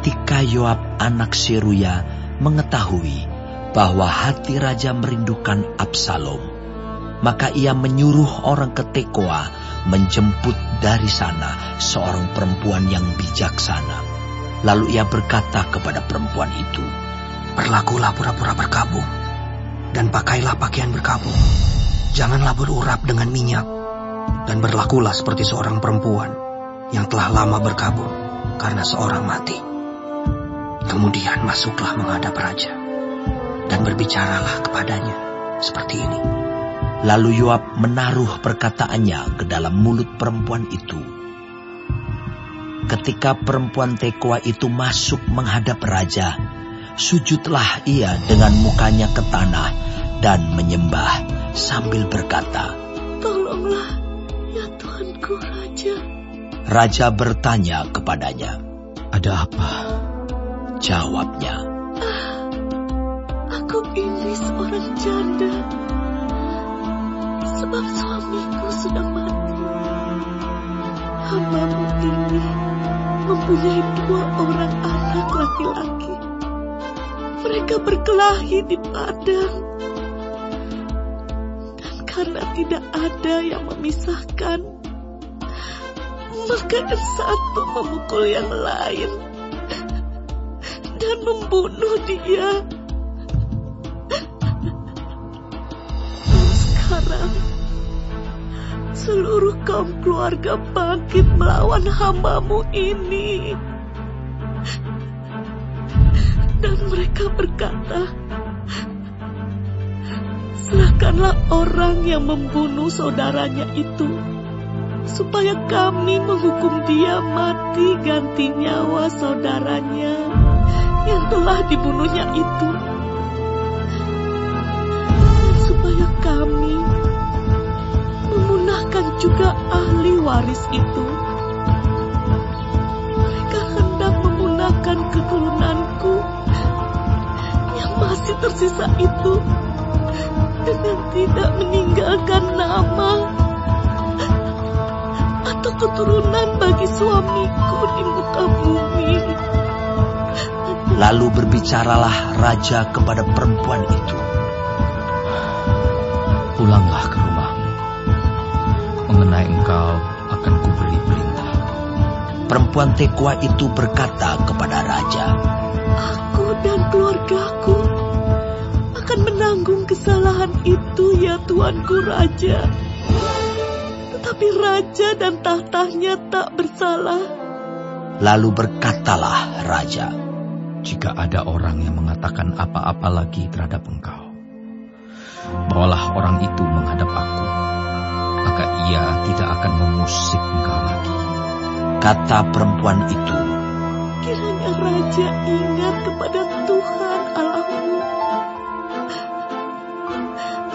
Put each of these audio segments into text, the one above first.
Ketika Yoab anak Seruya mengetahui bahwa hati raja merindukan Absalom, maka ia menyuruh orang ke Tekoa menjemput dari sana seorang perempuan yang bijaksana. Lalu ia berkata kepada perempuan itu, "Berlakulah pura-pura berkabung, dan pakailah pakaian berkabung. Janganlah berurap dengan minyak, dan berlakulah seperti seorang perempuan yang telah lama berkabung karena seorang mati. Kemudian masuklah menghadap raja, dan berbicaralah kepadanya seperti ini." Lalu Yoab menaruh perkataannya ke dalam mulut perempuan itu. Ketika perempuan Tekoa itu masuk menghadap raja, sujudlah ia dengan mukanya ke tanah dan menyembah sambil berkata, "Tolonglah, ya Tuanku Raja." Raja bertanya kepadanya, "Ada apa?" Jawabnya, "Aku ini seorang janda, sebab suamiku sudah mati. Hambamu ini mempunyai 2 orang anak laki-laki. Mereka berkelahi di padang. Dan karena tidak ada yang memisahkan, maka yang satu memukul yang lain dan membunuh dia. Dan sekarang seluruh kaum keluarga bangkit melawan hambamu ini. Dan mereka berkata, serahkanlah orang yang membunuh saudaranya itu, supaya kami menghukum dia mati ganti nyawa saudaranya yang telah dibunuhnya itu. Dan supaya kami memunahkan juga ahli waris itu. Mereka hendak memunahkan keturunanku yang masih tersisa itu dengan tidak meninggalkan nama atau keturunan bagi suamiku di muka bumi." Lalu berbicaralah raja kepada perempuan itu, "Pulanglah ke rumahmu. Mengenai engkau akan kuberi perintah." Perempuan Tekoa itu berkata kepada raja, "Aku dan keluargaku akan menanggung kesalahan itu, ya Tuanku Raja. Tetapi raja dan tahtanya tak bersalah." Lalu berkatalah raja, "Jika ada orang yang mengatakan apa-apa lagi terhadap engkau, bawalah orang itu menghadap aku, maka ia tidak akan mengusik engkau lagi." Kata perempuan itu, Kiranya raja ingat kepada Tuhan Allahmu,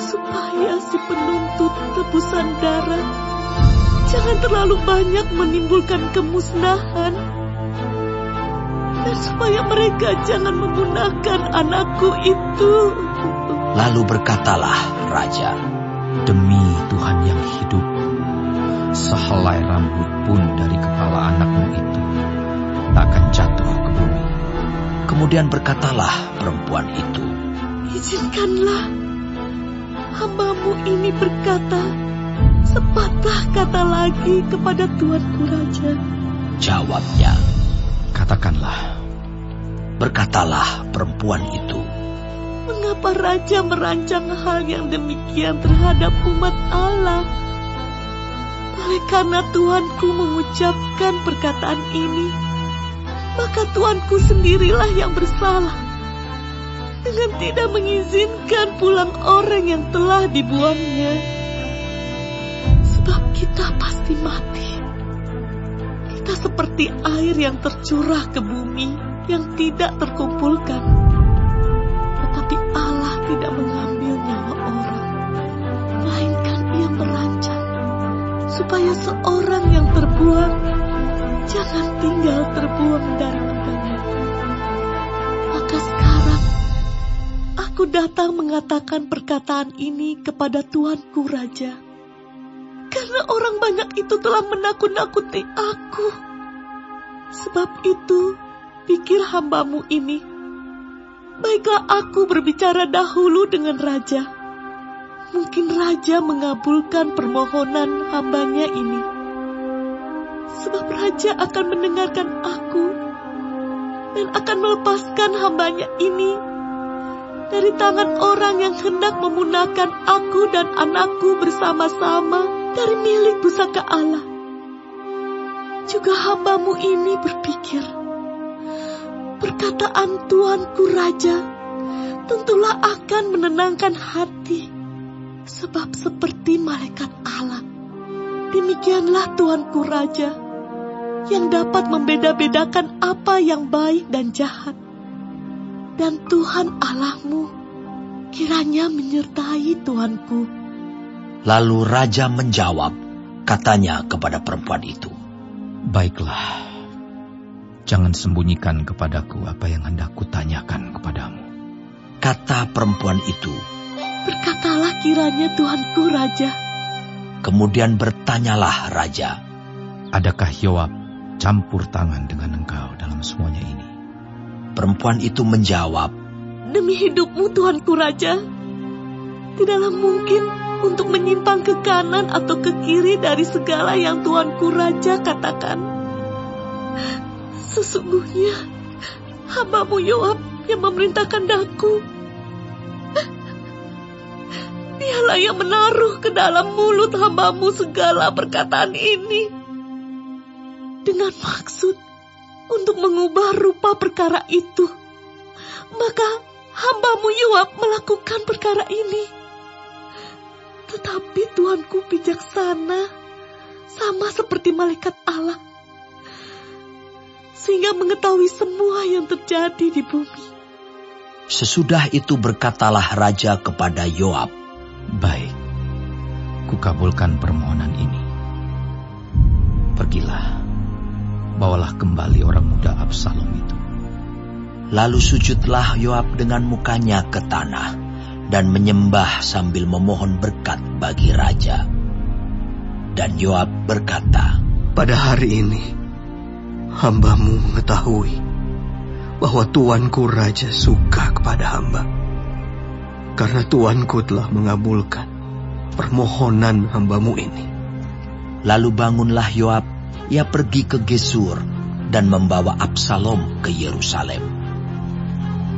supaya si penuntut tebusan darah jangan terlalu banyak menimbulkan kemusnahan, dan supaya mereka jangan menggunakan anakku itu." Lalu berkatalah raja, "Demi Tuhan yang hidup, sehelai rambut pun dari kepala anakmu itu tak akan jatuh ke bumi." Kemudian berkatalah perempuan itu, "Izinkanlah hambamu ini berkata sepatah kata lagi kepada Tuanku Raja." Jawabnya, "Katakanlah." berkatalah perempuan itu, "Mengapa raja merancang hal yang demikian terhadap umat Allah? Oleh karena Tuanku mengucapkan perkataan ini, maka Tuanku sendirilah yang bersalah dengan tidak mengizinkan pulang orang yang telah dibuangnya. Sebab kita pasti mati. Kita seperti air yang tercurah ke bumi yang tidak terkumpulkan. Tetapi Allah tidak mengambil nyawa orang, melainkan Ia merancang supaya seorang yang terbuang jangan tinggal terbuang dari muka-Nya. Maka sekarang aku datang mengatakan perkataan ini kepada Tuanku Raja, karena orang banyak itu telah menakut-nakuti aku. Sebab itu berpikir hambamu ini, baiklah aku berbicara dahulu dengan raja. Mungkin raja mengabulkan permohonan hambanya ini. Sebab raja akan mendengarkan aku dan akan melepaskan hambanya ini dari tangan orang yang hendak memunahkan aku dan anakku bersama-sama dari milik pusaka Allah. Juga hambamu ini berpikir, perkataan Tuanku Raja tentulah akan menenangkan hati, sebab seperti malaikat Allah, demikianlah Tuanku Raja yang dapat membeda-bedakan apa yang baik dan jahat. Dan Tuhan Allahmu kiranya menyertai Tuanku. Lalu raja menjawab, katanya kepada perempuan itu, baiklah, jangan sembunyikan kepadaku apa yang hendak kutanyakan kepadamu. Kata perempuan itu, berkatalah kiranya Tuanku Raja. Kemudian bertanyalah raja, adakah Yoab campur tangan dengan engkau dalam semuanya ini? Perempuan itu menjawab, demi hidupmu Tuanku Raja, tidaklah mungkin untuk menyimpang ke kanan atau ke kiri dari segala yang Tuanku Raja katakan. Sesungguhnya hambamu Yoab yang memerintahkan daku. Dialah yang menaruh ke dalam mulut hambamu segala perkataan ini, dengan maksud untuk mengubah rupa perkara itu. Maka hambamu Yoab melakukan perkara ini. Tetapi Tuanku bijaksana, sama seperti malaikat Allah, sehingga mengetahui semua yang terjadi di bumi. Sesudah itu berkatalah raja kepada Yoab, baik, kukabulkan permohonan ini. Pergilah, bawalah kembali orang muda Absalom itu. Lalu sujudlah Yoab dengan mukanya ke tanah dan menyembah sambil memohon berkat bagi raja. Dan Yoab berkata, pada hari ini hambamu mengetahui bahwa Tuanku Raja suka kepada hamba, karena Tuanku telah mengabulkan permohonan hambamu ini. Lalu bangunlah Yoab, ia pergi ke Gesur dan membawa Absalom ke Yerusalem.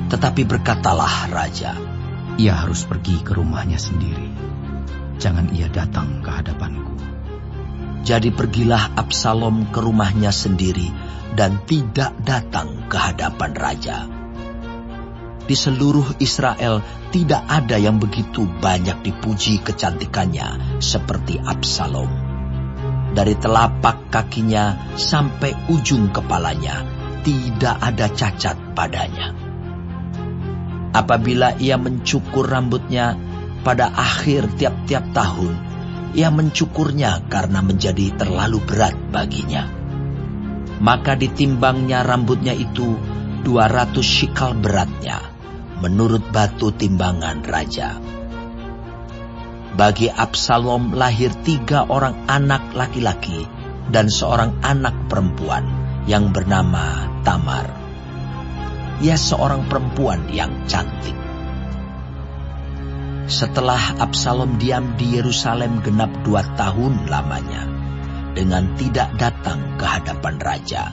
Tetapi berkatalah raja, ia harus pergi ke rumahnya sendiri. Jangan ia datang ke hadapanku. Jadi pergilah Absalom ke rumahnya sendiri dan tidak datang ke hadapan raja. Di seluruh Israel tidak ada yang begitu banyak dipuji kecantikannya seperti Absalom. Dari telapak kakinya sampai ujung kepalanya tidak ada cacat padanya. Apabila ia mencukur rambutnya pada akhir tiap-tiap tahun, ia mencukurnya karena menjadi terlalu berat baginya. Maka ditimbangnya rambutnya itu 200 shikal beratnya, menurut batu timbangan raja. Bagi Absalom lahir 3 orang anak laki-laki dan seorang anak perempuan yang bernama Tamar. Ia seorang perempuan yang cantik. Setelah Absalom diam di Yerusalem genap 2 tahun lamanya, dengan tidak datang ke hadapan raja,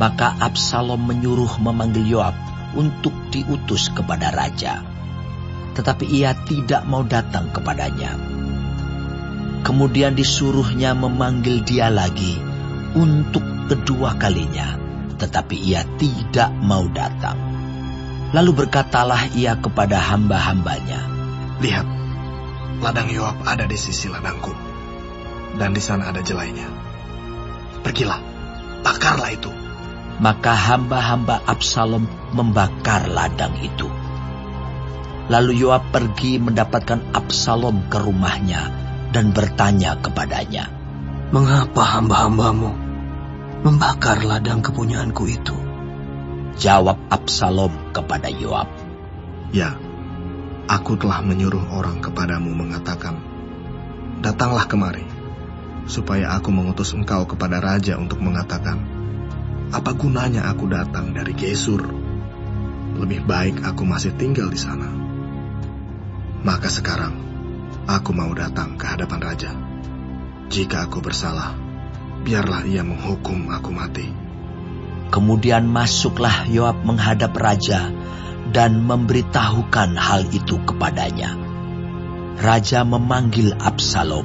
maka Absalom menyuruh memanggil Yoab untuk diutus kepada raja. Tetapi ia tidak mau datang kepadanya. Kemudian disuruhnya memanggil dia lagi untuk kedua kalinya, tetapi ia tidak mau datang. Lalu berkatalah ia kepada hamba-hambanya, lihat, ladang Yoab ada di sisi ladangku, dan di sana ada jelainya. Pergilah, bakarlah itu. Maka hamba-hamba Absalom membakar ladang itu. Lalu Yoab pergi mendapatkan Absalom ke rumahnya dan bertanya kepadanya, mengapa hamba-hambamu membakar ladang kepunyaanku itu? Jawab Absalom kepada Yoab, ya, aku telah menyuruh orang kepadamu mengatakan, datanglah kemari, supaya aku mengutus engkau kepada raja untuk mengatakan, apa gunanya aku datang dari Gesur? Lebih baik aku masih tinggal di sana. Maka sekarang, aku mau datang ke hadapan raja. Jika aku bersalah, biarlah ia menghukum aku mati." Kemudian masuklah Yoab menghadap raja dan memberitahukan hal itu kepadanya. Raja memanggil Absalom,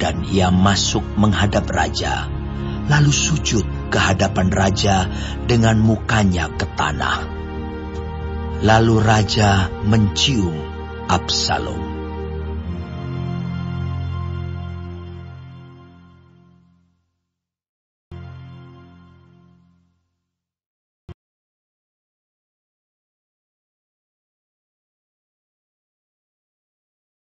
dan ia masuk menghadap raja, lalu sujud ke hadapan raja dengan mukanya ke tanah. Lalu raja mencium Absalom.